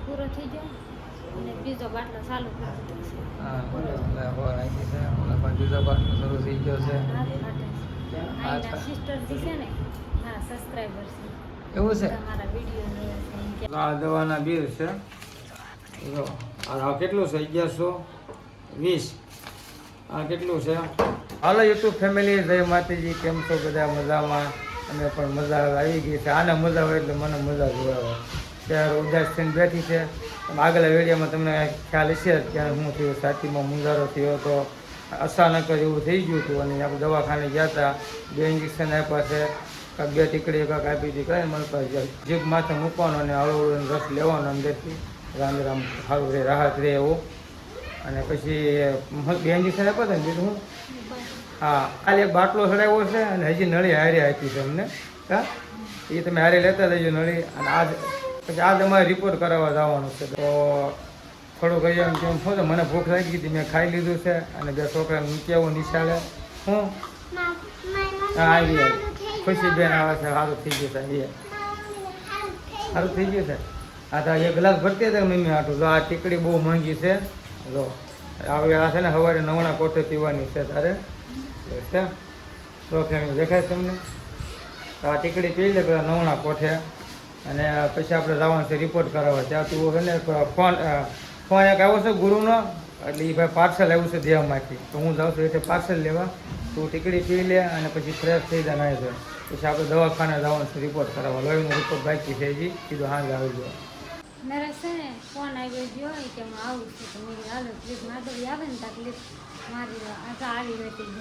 પૂરો થઈ ગયો અને બીજો બાટલો ચાલુ કરી દીધો છે. હા બરાબર હવા રાખી છે ઓલા પણ બીજો બાટલો શરૂ થઈ ગયો છે. આઈના સિસ્ટર જી છે ને મારા સબસ્ક્રાઇબર છે. એવું છે તમારા વિડીયો જોવે છે. આ દવાના બિલ છે જો આ કેટલું છે 1120 આ કેટલું છે. હાલો યુટ્યુબ ફેમિલી જય માતાજી કેમ છો બધા મજામાં અને પણ મજા આવી ગઈ છે. આને મજા હોય એટલે મને મજા જ આવે. ત્યારે ઉદાસ થઈને બેઠી છે. આગલા વિડીયોમાં તમને ખ્યાલ હશે કે હું થયું છાતીમાં મુંજારો થયો હતો અચાનક જ એવું થઈ ગયું હતું અને આપણે દવાખાને ગયા હતા 2 ઇન્જેક્શન આપ્યા છે કાંઈક 2 ટીકડી કાંઈક આપી હતી કાંઈ મને પાસે જીભ માથે મૂકવાનો અને હળવું રસ લેવાનો અંદરથી રામ રામ સારું રહે રાહત રહે એવું અને પછી 2 ઇન્જેક્શન આપ્યા હતા ને બીજું હું હા ખાલી એક બાટલો ચડાવ્યો છે અને હજી નળી હારે આપી છે અમને હા એ તમે હારે લેતા જજો નળી અને આજ પછી આજ અમારે રિપોર્ટ કરાવવા જવાનું છે તો થોડુંક એમ કેમ શું છે મને ભૂખ લાગી હતી મેં ખાઈ લીધું છે અને 2 છોકરાને મૂકી આવું નિશાળે હું હા આવી ખુશી બેન આવે છે સારું થઈ ગયું છે સારું થઈ ગયું છે આ તો 1 ગ્લાસ ભરતી હતા મમ્મી આટલું જો આ ટીકડી બહુ મોંઘી છે જો હવે આ છે ને સવારે નવણા કોઠે પીવાની છે તારે તો ફેમિલી દેખાય તમને આ ટીકડી પી લે પેલા નવણા કોઠે અને પછી આપણે જવાનું છે રિપોર્ટ કરાવવા ત્યાં તું છે ને ફોન એક આવ્યો છે ગુરુનો એટલે એ ભાઈ પાર્સલ આવ્યું છે દેહમાંથી તો હું જાઉં છું એટલે પાર્સલ લેવા તું ટીકડી પી લે અને પછી ફ્રેશ થઈ જાય નાહી જાય પછી આપણે દવાખાને જવાનું છે રિપોર્ટ કરાવવા લોહીનો રિપોર્ટ બાકી છે હજી કીધું હાંજે આવી ગયો નરેશ છે ને ફોન આવ્યો ગયો કે હું આવું છું તો મેં કીધું હાલો ક્લિપ માધવી આવે ને ત્યાં ક્લિપ મારી આ તો આવી હતી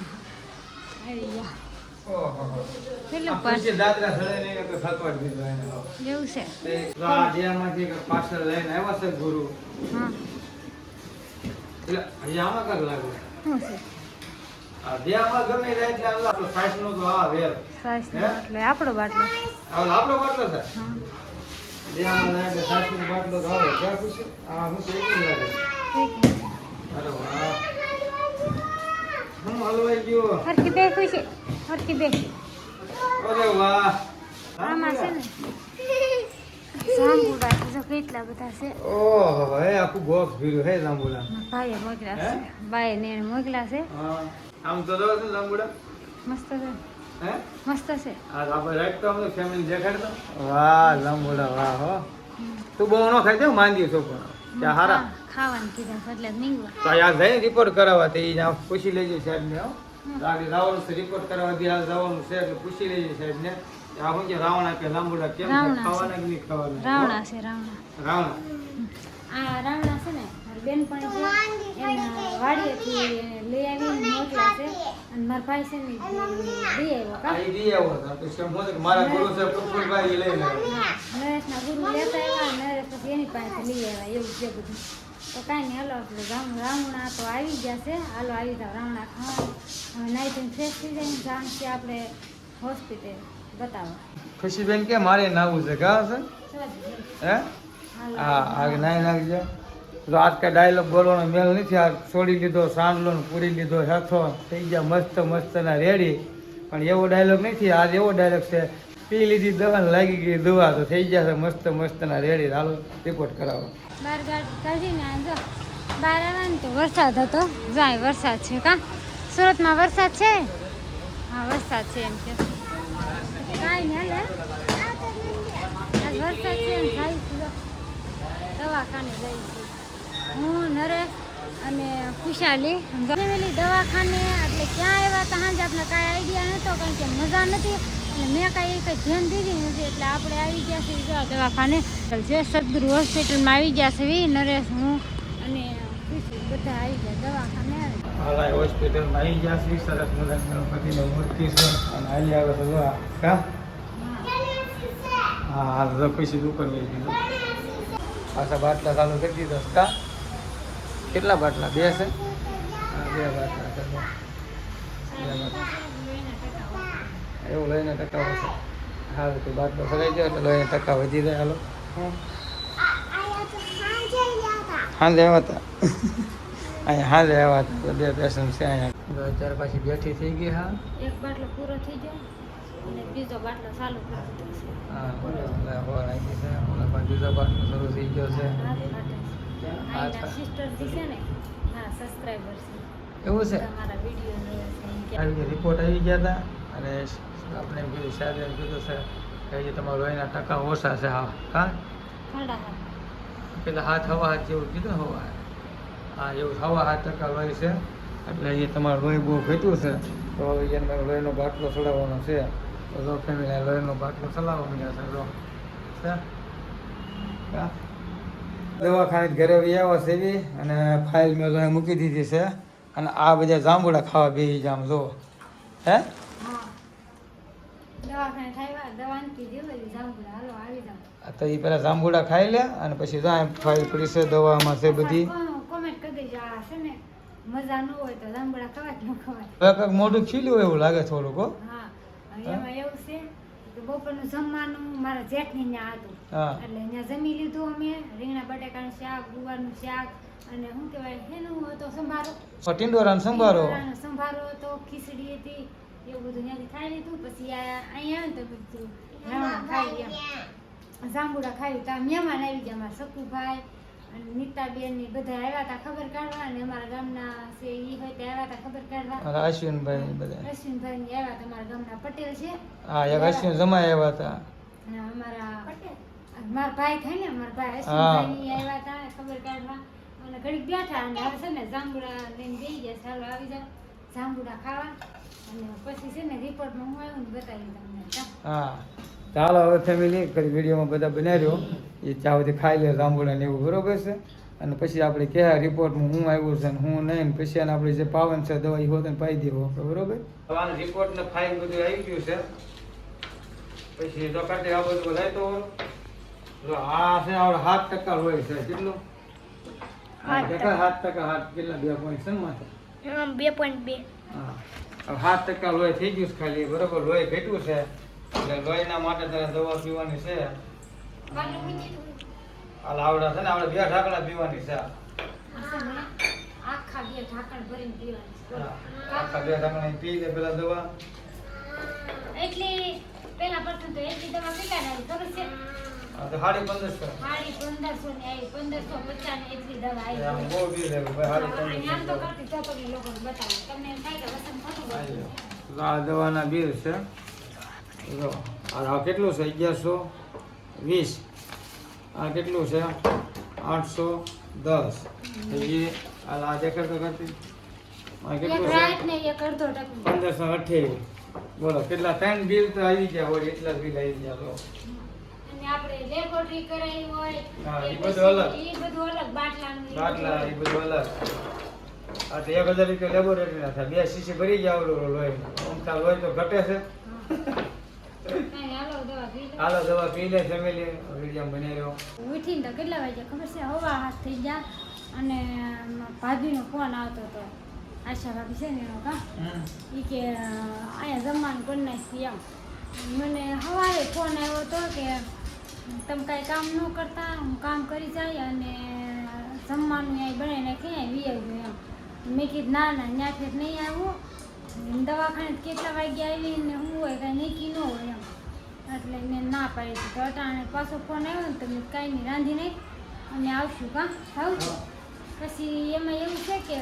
આવી ગયા કેટલું દાદરા સળે નહીં તો ખતવા દીધો એને એવું છે તો આ દેહમાંથી પાર્સલ લઈને આવ્યા છે ગુરુ હા એટલે અહીંયા આમાં કાંક લાગે શું છે આ દેહમાં ગમે જાય એટલે આટલો સાઈઝનો તો આ વેર સાઈઝ એટલે આપણો બાટલો આપણો બાટલો છે હા દેહમાં જાય એટલે સાઈઝનો બાટલો તો આવે ક્યાં ખુશી આ હું તો એકલી લાગે ઠીક છે અરે વાહ હું હલવાઈ ગયો હરકી બે ખુશી હરકી બે અરે વાહ આમાં છે ને જાંબુડા જો કેટલા બધા છે ઓહો હે આખું બોક્સ ભર્યું હે જાંબુડા ભાઈએ મોકલા છે ભાઈ ને મોકલા છે હા આમ તો દો છે જાંબુડા મસ્ત છે હે મસ્ત છે આ આપણે રાખતો અમને ફેમિલી દેખાડતો વાહ જાંબુડા વાહ હો તું બહુ ન ખાઈ દે માંદી છો પણ ત્યાં હારા ખાવાનું કીધા છે એટલે નીંગવા તો યાર જઈને રિપોર્ટ કરાવવા તે ઈ પૂછી લેજે સાહેબ ને હો આગળ જવાનું છે રિપોર્ટ કરાવવા દે હાલ જવાનું છે એટલે પૂછી લેજે સાહેબ ને આ હું કે રાવણા કે લાંબુડા કેમ છે રાવણા ખાવાના કે નહીં ખાવાના રાવણા છે રાવણા રાવણા આ રાવણા છે ને મારી બેનપણી છે એના વાડીએથી લઈ આવીને મોકલા છે અને મારા ભાઈ છે ને દઈ આવ્યો કા આ ઈ દી આવો તો પછી એમ હોય કે મારા ગુરુ સાહેબ પ્રફુલભાઈ ઈ લઈને આવ્યા હા નરેશના ગુરુ લેતા આવ્યા નરેશ પછી એની પાસેથી લઈ આવ્યા એવું છે બધું તો કાંઈ નહીં હાલો આપણે રાવણા તો આવી ગયા છે હાલો આવી જાવ રાવણા ખાવા હવે નાઈ ધોઈને ફ્રેશ થઈ જાય જાણ છે આપણે હોસ્પિટલ બતાવવા ખુશીબેન કે મારે નાવું છે કા છે હે હાલો હા આગ નાઈ નાખજો તો આજ કે ડાયલોગ બોલવાનો મેલ નથી આ છોડી લીધો સાંડલો ને પૂરી લીધો હેઠો થઈ ગયા મસ્ત મસ્ત ના રેડી પણ એવો ડાયલોગ નથી આજ એવો ડાયલોગ છે પી લીધી દવા ને લાગી ગઈ દવા તો થઈ ગયા છે મસ્ત મસ્ત ના રેડી હાલો રિપોર્ટ કરાવો બાર ગાડી કાઢીને જો બહાર આવ્યા ને તો વરસાદ હતો જાય વરસાદ છે કા સુરતમાં વરસાદ છે હા વરસાદ છે એમ કે કાંઈ નહીં હાલે આજ વરસાદ છે ને જાય દવાખાને જઈ છું હું નરેશ અને ખુશાલી ફેમિલી દવાખાને એટલે ક્યાં આવ્યા હતા સાંજે આપણે કાંઈ આઈડિયા નહોતો કારણ કે મજા નથી એટલે મેં કાંઈ ધ્યાન દીધી નથી એટલે આપણે આવી ગયા છીએ જો દવાખાને જે સદગુરુ હોસ્પિટલમાં આવી ગયા છે નરેશ હું અને ખુશી બધા આવી ગયા દવાખાને હાલા હોસ્પિટલમાં આવી ગયા છે સરસ મજા ગણપતિની મૂર્તિ છે અને હાલી આવે તો જો કા હા હાલ તો ખુશી દુકાન લઈ દીધું પાછા બાટલા ચાલુ કરી દીધો કા કેટલા બાટલા 2 છે હા 2 બાટલા છે 2 બાટલા એવું લઈને ટકા વધે હા તો બાટલો સગાઈ ગયો એટલે લઈને ટકા વધી જાય હાલો હાંજે આવ્યા હતા અહીંયા હાંજે આવ્યા હતા 2 પેશન્ટ છે અહીંયા અત્યારે પાછી બેઠી થઈ ગઈ હા એક બાટલો પૂરો થઈ ગયો અને બીજો બાટલો ચાલુ કરી દીધો છે. હા બરાબર હવા રાખી છે ઓલા પણ બીજો બાટલો શરૂ થઈ ગયો છે હાથ ફાટે છે. આઈના સિસ્ટર જે છે ને હા સબસ્ક્રાઇબર છે એવું છે તમારા વિડીયો જોવે છે એમ કે આવી રિપોર્ટ આવી ગયા હતા અને આપણે એમ કીધું સાહેબ એમ કીધું છે કે હજી તમારા લોહીના ટકા ઓછા છે હા હા ઠંડા હાથ પેલા હાથ હવા હાથ જેવું કીધું ને હવા હા એવું હવા 7% લોહી છે એટલે એ તમારું લોહી બહુ ઘટ્યું છે તો હવે એને લોહીનો બાટલો ચડાવવાનો છે તો જો ફેમિલી લોહીનો બાટલો ચલાવવા મળ્યા છે જો છે હા દવાખાને ઘરે આવ્યા છે એવી અને ફાઇલ મેં તો મૂકી દીધી છે અને આ બધા જાંબુડા ખાવા બેસી જામ જો હે હા દવાખાને ખાવા દવાની કીધી હોય જાંબુડા હાલો આવી જાવ તો એ પેલા જાંબુડા ખાઈ લે અને પછી જો ફાઇલ પડી છે દવામાં છે બધી કોમેન્ટ કરી દેજો આ છે ને મજા ન હોય તો જાંબુડા ખવાય કે ન ખવાય હવે કંઈક મોઢું ખીલ્યું હોય એવું લાગે થોડુંક હો હા અને એમાં એવું છે કે બપોરનું જમવાનું મારા જેઠની ત્યાં હતું હા એટલે ત્યાં જમી લીધું અમે રીંગણા બટાકાનું શાક ગુવારનું શાક અને શું કહેવાય એનું હતો સંભારો ટીંડોરાનો સંભારો ટીંડોરાનો સંભારો હતો ખીચડી હતી એવું બધું ત્યાંથી ખાઈ લીધું પછી અહીંયા આવે ને તો બધું રાવણ ખાઈ ગયા જાંબુડા ખાઈ તો મહેમાન આવી ગયા અમારા સકુભાઈ અને નીતાબેન ને બધા આવ્યા હતા ખબર કાઢવા અને અમારા ગામના છે એ હોય તે આવ્યા હતા ખબર કાઢવા મારા અશ્વિનભાઈ બધા અશ્વિનભાઈ ને આવ્યા હતા અમારા ગામના પટેલ છે હા એક અશ્વિન જમાઈ આવ્યા હતા અને અમારા મારા ભાઈ થાય ને મારા ભાઈ અશ્વિનભાઈ ને આવ્યા હતા ખબર કાઢવા અને ઘડીક બેઠા અને હવે છે ને જાંબુડા લઈને બેસી ગયા ચાલો આવી જાવ જાંબુડા ખાવા અને પછી છે ને રિપોર્ટમાં હું આવ્યું ને બતાવી તમને હા ચાલો હવે ફેમિલી કરી વિડીયોમાં બધા બનાવ્યો એ ચાવથી ખાઈ લે જાંબુડા ને એવું બરોબર છે અને પછી આપણે કયા રિપોર્ટમાં હું આવ્યું છે ને હું નહીં ને પછી એને આપણે જે પાવન છે દવા એ હોત ને પાઈ દેવો બરોબર હવે રિપોર્ટ ને ફાઇલ બધું આવી ગયું છે પછી જો કાઢે આ બધું લાઈતો જો આ છે આપણે 7% હોય છે કેટલું 7% હાથ કેટલા 2 પોઈન્ટ છે માથે 2.2 હા હવે 7% લોહી થઈ ગયું છે ખાલી બરોબર લોહી ઘટ્યું છે એટલે લોહીના માટે તારે દવા પીવાની છે આ લાવડા છે ને આપણે 2 ઢાંકણા પીવાની છે આખા 2 ઢાંકણ ભરીને પીવાની આખા 2 ઢાંકણા પી લે પેલા દવા એટલી પેલા પ્રથમ તો એટલી દવા કેટલા આવી ખબર છે આ તો 1550 સાડી 1500 ની આવી 1550 ની એટલી દવા આમ આવી બહુ પી લે ભાઈ આમ તો 1550 કરતી તો તમને લોકોને બતાવો તમને એમ થાય કે વસન ખોટું બોલું. આ દવાના બિલ છે જો આ કેટલું છે 1120 આ કેટલું છે 810 એ આ દેખાડ તો કરતી આ એક કેટલું છે રાત ને એક અડધો ટકનું 1528 બોલો કેટલા 3 બિલ તો આવી ગયા હોય એટલા જ બિલ આવી ગયા લો અને આપણે લેબોરેટરી કરાવી હોય હા, એ ઈ બધું અલગ. પછી ઈ બધું અલગ બાટલાનું ઈ બાટલા એ બધું. બધું અલગ આ તો 1000 રૂપિયા લેબોરેટરી ના થાય 2 સીસી ભરી ગયા આવડું લોહી અમતા લોહી તો ઘટે છે કાંઈ હાલો દવા પી લો. હાલો દવા પી લે ફેમિલી વિડીયો બની રહ્યો ઉઠીને તો કેટલા વાગ્યા ખબર છે હવા હાથ થઈ ગયા અને ભાભીનો ફોન આવતો હતો આશા ભાભી છે ને એનો કા એ કે અહીંયા જમવાનું કરી નાખી એમ મને સવારે ફોન આવ્યો હતો કે તમે કાંઈ કામ ન કરતા હું કામ કરી જાય અને જમવાનું અહીં બનાવી નાખી અહીં વી આવ્યું એમ મેં કીધું ના ના ત્યાંથી નહીં આવ્યું દવાખાને કેટલા વાગ્યા આવી ને હું હોય કાંઈ નક્કી ન હોય એમ એટલે મેં ના પાડી હતી તો અટાણે પાછો ફોન આવ્યો ને તો મેં કાંઈ નહીં રાંધી નાખ અને આવશું કાં આવું પછી એમાં એવું છે કે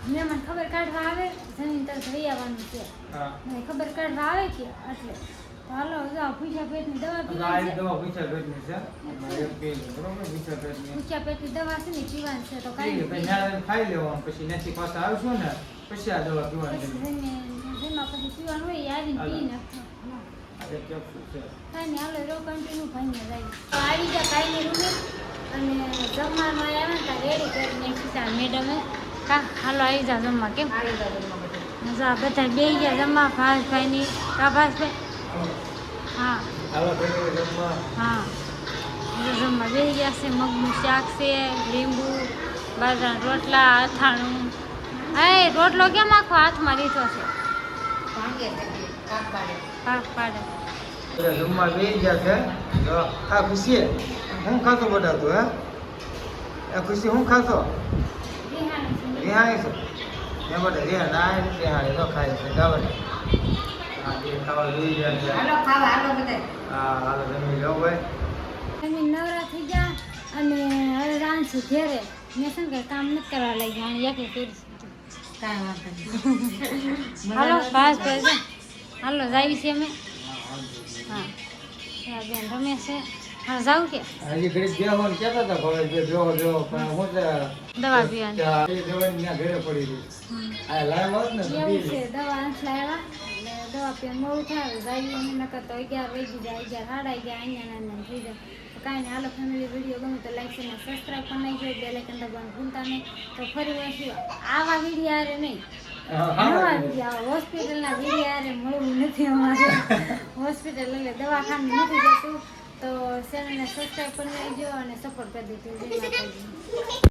મહેમાન ખબર કાઢવા આવે જમીન તરફ લઈ આવવાનું છે હા મને ખબર કાઢવા આવે કે એટલે તો હાલો જાઓ પૂછ્યા પેટની દવા આ પીવાની એક છે દવા પૂછા પેટની છે એક પી લે બરોબર પૂછા પેટની પૂછ્યા પેટની દવા છે ને પીવાની છે તો પી કાંઈ લે પછી ન્યા ખાઈ લેવાનું પછી ત્યાંથી પાછા આવશું ને પછી આ દવા પીવાની પછી જેમાં પછી પીવાનું હોય એ આવીને પી નાખો આ એક કેપ્સ્યુલ છે કાંઈ નહીં હાલો રો કન્ટિન્યુ ભાઈને જાય તો આવી ગયા ભાઈને રૂમે અને જમવાનું આવ્યા ને ત્યાં રેડી કરીને ખીચા મેડમે કા હાલો આવી જા જમવા કેમ જા બધા બે ગયા જમવા ભાસભાઈની કા ભાસભાઈ હા હાલો ફેમિલી જમવા હા એટલે જમવા બે ગયા છે મગનું શાક છે લીંબુ બાજરાના રોટલા અથાણું હા રોટલો કેમ આખો હાથમાં લીધો છે પાક પાડે એટલે જમવા બેસી ગયા છે જો આ ખુશી હું ખાતો બધા તું હે એ ખુશી હું ખાતો રિહાણી છે. રિહાણી છે એ બધા રિહાણી ના રિહાણી તો ખાય છે ગાવડે આ જે ખાવા જોઈ રહ્યા છે હાલો ખાવા હાલો બધા. હા હાલો જમી લો ભાઈ. અમે નવરા થઈ ગયા અને હવે રાંધશું ઘેરે. મેં શું કે કામ નથી કરવા લઈ ગયા અને એકલી કરીશ. કાંઈ વાંધો નહીં. હાલો પાસ પડે હાલો જાવી છે અમે. હા હા બેન રમે છે. હા જાવ કે હજી ઘડીક બેહવાનું કહેતા હતા ભાવે બે બેહો પણ હું તો દવા પીવાની એ દવાની ત્યાં ઘરે પડી રહી. આ લાઈવ હોત ને તો એવું પી છે લે. દવા નથી લાવ્યા એટલે દવા પીવાનું મોડું થાય જાવી અમે નકર તો 11 વાગી જાય 11 સાડા 11 અહીંયા ના થઈ જાય. તો કાંઈ નહીં હાલો ફેમિલી વિડીયો ગમે તો લાઈક અને સબસ્ક્રાઈબ પણ નાખજો બેલ આઇકન દબાવવાનું ભૂલતા નહીં. તો ફરી વળશું આવા વિડીયો આરે નહીં નવા વિડીયો હોસ્પિટલના વિડીયો આરે મળવું નથી અમારે. હોસ્પિટલ એટલે દવાખાનું નથી જતું. તો ચેનલને સબસ્ક્રાઈબ કરી નાખજો અને સપોર્ટ કરી દેજો. જય માતાજી.